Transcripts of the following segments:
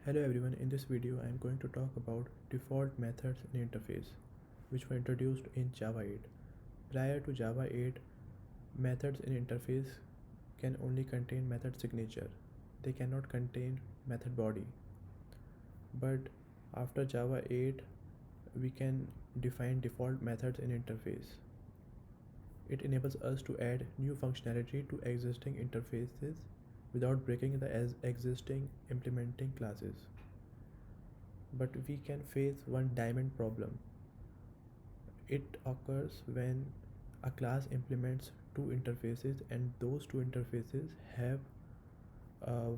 Hello everyone, in this video I am going to talk about default methods in interface which were introduced in Java 8. Prior to Java 8, methods in interface can only contain method signature. They cannot contain method body. But after Java 8, we can define default methods in interface. It enables us to add new functionality to existing interfaces without breaking the existing implementing classes. But we can face one diamond problem. It occurs when a class implements two interfaces and those two interfaces have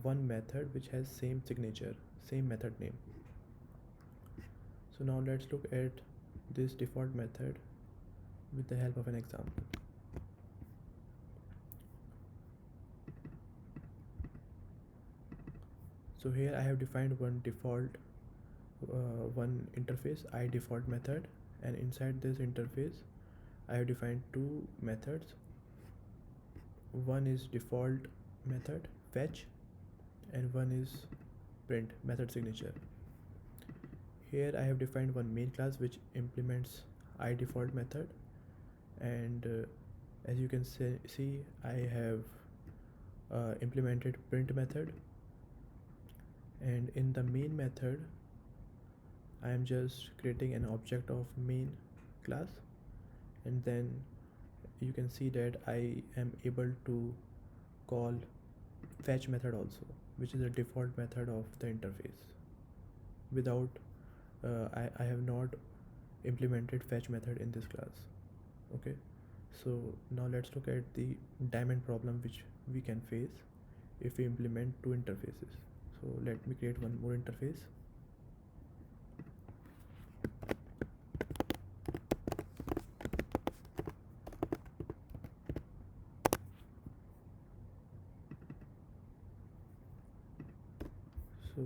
one method which has same signature, same method name. So now let's look at this default method with the help of an example. So here I have defined one default one interface iDefault method, and inside this interface I have defined two methods. One is default method fetch and one is print method signature. Here I have defined one main class which implements iDefault method, and as you can see I have implemented print method, and in the main method I am just creating an object of main class, and then you can see that I am able to call fetch method also, which is a default method of the interface. Without I have not implemented fetch method in this class. Okay, so now let's look at the diamond problem which we can face if we implement two interfaces. So let me create one more interface. So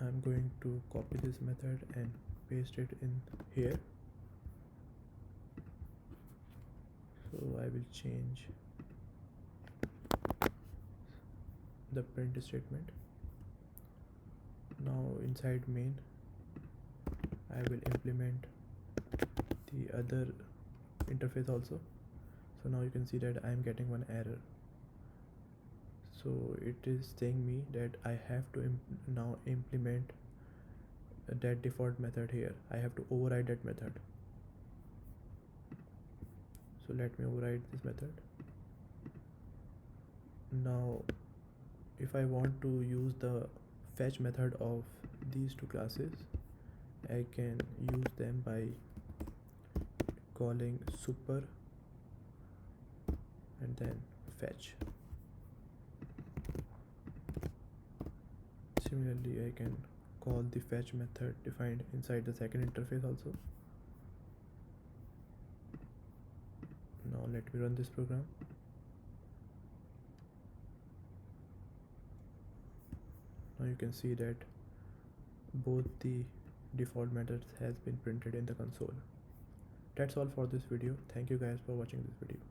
I'm going to copy this method and paste it in here. So I will change the print statement. Now inside main I will implement the other interface also. So now you can see that I am getting one error. So it is saying me that I have to now implement that default method here. I have to override that method. So let me override this method. Now if I want to use the fetch method of these two classes, I can use them by calling super and then fetch. Similarly, I can call the fetch method defined inside the second interface also. Now let me run this program. Now you can see that both the default methods has been printed in the console. That's all for this video. Thank you guys for watching this video.